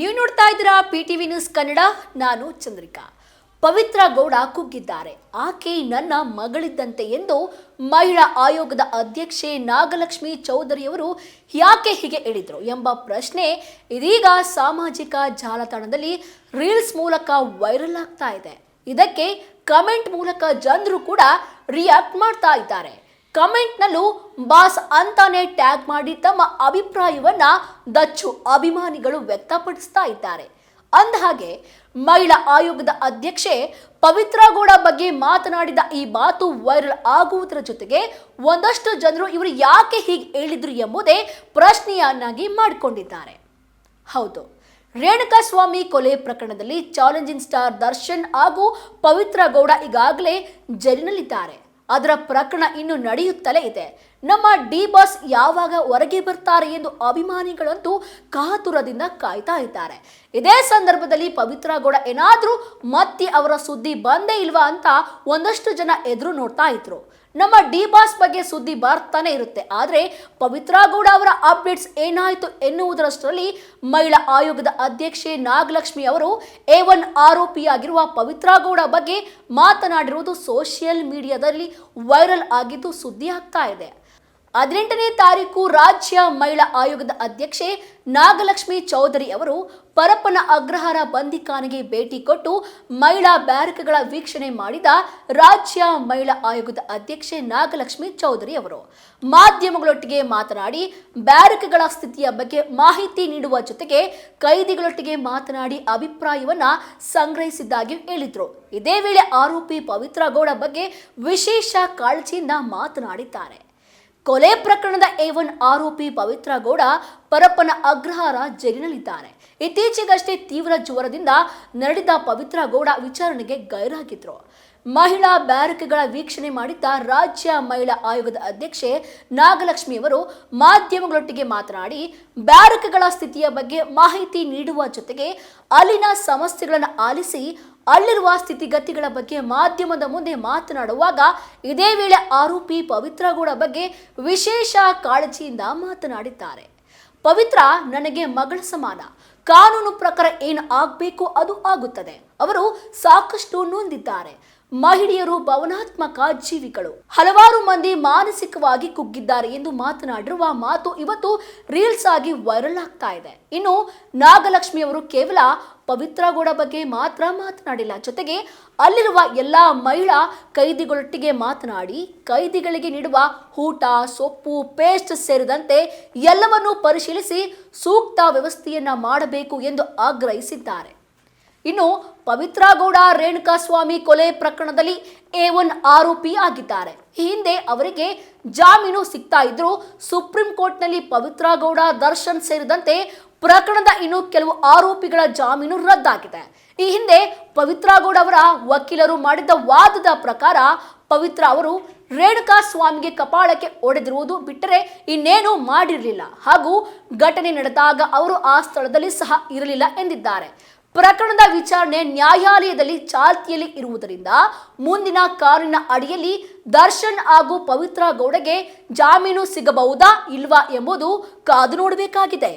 ನೀವು ನೋಡ್ತಾ ಇದ್ದೀರಾ PTV ನ್ಯೂಸ್ ಕನ್ನಡ. ನಾನು ಚಂದ್ರಿಕಾ. ಪವಿತ್ರ ಗೌಡ ಕುಗ್ಗಿದ್ದಾರೆ. ಆಕೆ ನನ್ನ ಮಗಳಿದ್ದಂತೆ ಎಂದು ಮಹಿಳಾ ಆಯೋಗದ ಅಧ್ಯಕ್ಷೆ ನಾಗಲಕ್ಷ್ಮಿ ಚೌಧರಿಯವರು ಯಾಕೆ ಹೀಗೆ ಹೇಳಿದ್ರು ಎಂಬ ಪ್ರಶ್ನೆ ಇದೀಗ ಸಾಮಾಜಿಕ ಜಾಲತಾಣದಲ್ಲಿ ರೀಲ್ಸ್ ಮೂಲಕ ವೈರಲ್ ಆಗ್ತಾ ಇದೆ. ಇದಕ್ಕೆ ಕಮೆಂಟ್ ಮೂಲಕ ಜನರು ಕೂಡ ರಿಯಾಕ್ಟ್ ಮಾಡ್ತಾ ಇದ್ದಾರೆ. ಕಮೆಂಟ್ನಲ್ಲೂ ಬಾಸ್ ಅಂತಾನೆ ಟ್ಯಾಗ್ ಮಾಡಿ ತಮ್ಮ ಅಭಿಪ್ರಾಯವನ್ನ ದಚ್ಚು ಅಭಿಮಾನಿಗಳು ವ್ಯಕ್ತಪಡಿಸ್ತಾ ಇದ್ದಾರೆ. ಅಂದಹಾಗೆ ಮಹಿಳಾ ಆಯೋಗದ ಅಧ್ಯಕ್ಷೆ ಪವಿತ್ರ ಗೌಡ ಬಗ್ಗೆ ಮಾತನಾಡಿದ ಈ ಮಾತು ವೈರಲ್ ಆಗುವುದರ ಜೊತೆಗೆ ಒಂದಷ್ಟು ಜನರು ಇವರು ಯಾಕೆ ಹೀಗೆ ಹೇಳಿದ್ರು ಎಂಬುದೇ ಪ್ರಶ್ನೆಯನ್ನಾಗಿ ಮಾಡಿಕೊಂಡಿದ್ದಾರೆ. ಹೌದು, ರೇಣುಕಾಸ್ವಾಮಿ ಕೊಲೆ ಪ್ರಕರಣದಲ್ಲಿ ಚಾಲೆಂಜಿಂಗ್ ಸ್ಟಾರ್ ದರ್ಶನ್ ಹಾಗೂ ಪವಿತ್ರ ಗೌಡ ಈಗಾಗಲೇ ಜೈಲಿನಲ್ಲಿದ್ದಾರೆ. ಅದರ ಪ್ರಕರಣ ಇನ್ನು ನಡೆಯುತ್ತಲೇ ಇದೆ. ನಮ್ಮ ಡಿ ಬಾಸ್ ಯಾವಾಗ ಹೊರಗೆ ಬರ್ತಾರೆ ಎಂದು ಅಭಿಮಾನಿಗಳಂತೂ ಕಾತುರದಿಂದ ಕಾಯ್ತಾ ಇದ್ದಾರೆ. ಇದೇ ಸಂದರ್ಭದಲ್ಲಿ ಪವಿತ್ರ ಗೌಡ ಏನಾದ್ರೂ ಮತ್ತೆ ಅವರ ಸುದ್ದಿ ಬಂದೇ ಇಲ್ವಾ ಅಂತ ಒಂದಷ್ಟು ಜನ ಎದುರು ನೋಡ್ತಾ ಇದ್ರು. ನಮ್ಮ ಡಿ ಬಾಸ್ ಬಗ್ಗೆ ಸುದ್ದಿ ಬರ್ತಾನೆ ಇರುತ್ತೆ, ಆದರೆ ಪವಿತ್ರ ಗೌಡ ಅವರ ಅಪ್ಡೇಟ್ಸ್ ಏನಾಯ್ತು ಎನ್ನುವುದರಷ್ಟರಲ್ಲಿ ಮಹಿಳಾ ಆಯೋಗದ ಅಧ್ಯಕ್ಷೆ ನಾಗಲಕ್ಷ್ಮಿ ಅವರು A1 ಆರೋಪಿಯಾಗಿರುವ ಪವಿತ್ರ ಗೌಡ ಬಗ್ಗೆ ಮಾತನಾಡಿರುವುದು ಸೋಷಿಯಲ್ ಮೀಡಿಯಾದಲ್ಲಿ ವೈರಲ್ ಆಗಿದ್ದು ಸುದ್ದಿ ಆಗ್ತಾ ಇದೆ. 18ನೇ ತಾರೀಕು ರಾಜ್ಯ ಮಹಿಳಾ ಆಯೋಗದ ಅಧ್ಯಕ್ಷೆ ನಾಗಲಕ್ಷ್ಮಿ ಚೌಧರಿ ಅವರು ಪರಪ್ಪನ ಅಗ್ರಹಾರ ಬಂದಿಖಾನೆಗೆ ಭೇಟಿ ಕೊಟ್ಟು ಮಹಿಳಾ ಬ್ಯಾರಕ್ಗಳ ವೀಕ್ಷಣೆ ಮಾಡಿದ ರಾಜ್ಯ ಮಹಿಳಾ ಆಯೋಗದ ಅಧ್ಯಕ್ಷೆ ನಾಗಲಕ್ಷ್ಮಿ ಚೌಧರಿ ಅವರು ಮಾಧ್ಯಮಗಳೊಟ್ಟಿಗೆ ಮಾತನಾಡಿ ಬ್ಯಾರಕ್ಗಳ ಸ್ಥಿತಿಯ ಬಗ್ಗೆ ಮಾಹಿತಿ ನೀಡುವ ಜೊತೆಗೆ ಕೈದಿಗಳೊಟ್ಟಿಗೆ ಮಾತನಾಡಿ ಅಭಿಪ್ರಾಯವನ್ನ ಸಂಗ್ರಹಿಸಿದ್ದಾಗಿ ಹೇಳಿದ್ರು. ಇದೇ ವೇಳೆ ಆರೋಪಿ ಪವಿತ್ರ ಗೌಡ ಬಗ್ಗೆ ವಿಶೇಷ ಕಾಳಜಿಯಿಂದ ಮಾತನಾಡಿದ್ದಾರೆ. ಕೊಲೆ ಪ್ರಕರಣದ A1 ಆರೋಪಿ ಪವಿತ್ರ ಗೌಡ ಪರಪ್ಪನ ಅಗ್ರಹಾರ ಜೈಲಿನಲ್ಲಿದ್ದಾರೆ. ಇತ್ತೀಚೆಗಷ್ಟೇ ತೀವ್ರ ಜ್ವರದಿಂದ ನಡೆದ ಪವಿತ್ರ ಗೌಡ ವಿಚಾರಣೆಗೆ ಗೈರಾಗಿದ್ರು. ಮಹಿಳಾ ಬ್ಯಾರಕ್ಗಳ ವೀಕ್ಷಣೆ ಮಾಡಿದ್ದ ರಾಜ್ಯ ಮಹಿಳಾ ಆಯೋಗದ ಅಧ್ಯಕ್ಷೆ ನಾಗಲಕ್ಷ್ಮಿಯವರು ಮಾಧ್ಯಮಗಳೊಟ್ಟಿಗೆ ಮಾತನಾಡಿ ಬ್ಯಾರಕ್ಗಳ ಸ್ಥಿತಿಯ ಬಗ್ಗೆ ಮಾಹಿತಿ ನೀಡುವ ಜೊತೆಗೆ ಅಲ್ಲಿನ ಸಮಸ್ಯೆಗಳನ್ನು ಆಲಿಸಿ ಅಲ್ಲಿರುವ ಸ್ಥಿತಿಗತಿಗಳ ಬಗ್ಗೆ ಮಾಧ್ಯಮದ ಮುಂದೆ ಮಾತನಾಡುವಾಗ ಇದೇ ವೇಳೆ ಆರೋಪಿ ಪವಿತ್ರ ಗೌಡ ಬಗ್ಗೆ ವಿಶೇಷ ಕಾಳಜಿಯಿಂದ ಮಾತನಾಡಿದ್ದಾರೆ. ಪವಿತ್ರ ನನಗೆ ಮಗಳ ಸಮಾನ. ಕಾನೂನು ಪ್ರಕಾರ ಏನು ಆಗಬೇಕು ಅದು ಆಗುತ್ತದೆ. ಅವರು ಸಾಕಷ್ಟು ನೊಂದಿದ್ದಾರೆ. ಮಹಿಳೆಯರು ಭಾವನಾತ್ಮಕ ಜೀವಿಗಳು. ಹಲವಾರು ಮಂದಿ ಮಾನಸಿಕವಾಗಿ ಕುಗ್ಗಿದ್ದಾರೆ ಎಂದು ಮಾತನಾಡಿರುವ ಮಾತು ಇವತ್ತು ರೀಲ್ಸ್ ಆಗಿ ವೈರಲ್ ಆಗ್ತಾ ಇದೆ. ಇನ್ನು ನಾಗಲಕ್ಷ್ಮಿ ಅವರು ಕೇವಲ ಪವಿತ್ರ ಗೌಡ ಬಗ್ಗೆ ಮಾತ್ರ ಮಾತನಾಡಿಲ್ಲ, ಜೊತೆಗೆ ಅಲ್ಲಿರುವ ಎಲ್ಲಾ ಮಹಿಳಾ ಕೈದಿಗಳೊಟ್ಟಿಗೆ ಮಾತನಾಡಿ ಕೈದಿಗಳಿಗೆ ನೀಡುವ ಊಟ, ಸೊಪ್ಪು, ಪೇಸ್ಟ್ ಸೇರಿದಂತೆ ಎಲ್ಲವನ್ನೂ ಪರಿಶೀಲಿಸಿ ಸೂಕ್ತ ವ್ಯವಸ್ಥೆಯನ್ನ ಮಾಡಬೇಕು ಎಂದು ಆಗ್ರಹಿಸಿದ್ದಾರೆ. ಇನ್ನು ಪವಿತ್ರ ಗೌಡ ರೇಣುಕಾಸ್ವಾಮಿ ಕೊಲೆ ಪ್ರಕರಣದಲ್ಲಿ A1 ಆರೋಪಿ ಆಗಿದ್ದಾರೆ. ಈ ಹಿಂದೆ ಅವರಿಗೆ ಜಾಮೀನು ಸಿಗ್ತಾ ಇದ್ರು. ಸುಪ್ರೀಂ ಕೋರ್ಟ್ನಲ್ಲಿ ಪವಿತ್ರ ಗೌಡ, ದರ್ಶನ್ ಸೇರಿದಂತೆ ಪ್ರಕರಣದ ಇನ್ನು ಕೆಲವು ಆರೋಪಿಗಳ ಜಾಮೀನು ರದ್ದಾಗಿದೆ. ಈ ಹಿಂದೆ ಪವಿತ್ರ ಗೌಡ ಅವರ ವಕೀಲರು ಮಾಡಿದ್ದ ವಾದದ ಪ್ರಕಾರ ಪವಿತ್ರ ಅವರು ರೇಣುಕಾಸ್ವಾಮಿಗೆ ಕಪಾಳಕ್ಕೆ ಹೊಡೆದಿರುವುದು ಬಿಟ್ಟರೆ ಇನ್ನೇನು ಮಾಡಿರಲಿಲ್ಲ ಹಾಗೂ ಘಟನೆ ನಡೆದಾಗ ಅವರು ಆ ಸ್ಥಳದಲ್ಲಿ ಸಹ ಇರಲಿಲ್ಲ ಎಂದಿದ್ದಾರೆ. ಪ್ರಕರಣದ ವಿಚಾರಣೆ ನ್ಯಾಯಾಲಯದಲ್ಲಿ ಚಾಲ್ತಿಯಲ್ಲಿ ಇರುವುದರಿಂದ ಮುಂದಿನ ಕಾನೂನಿನ ಅಡಿಯಲ್ಲಿ ದರ್ಶನ್ ಹಾಗೂ ಪವಿತ್ರ ಗೌಡಗೆ ಜಾಮೀನು ಸಿಗಬಹುದಾ ಇಲ್ವಾ ಎಂಬುದು ಕಾದು ನೋಡಬೇಕಾಗಿದೆ.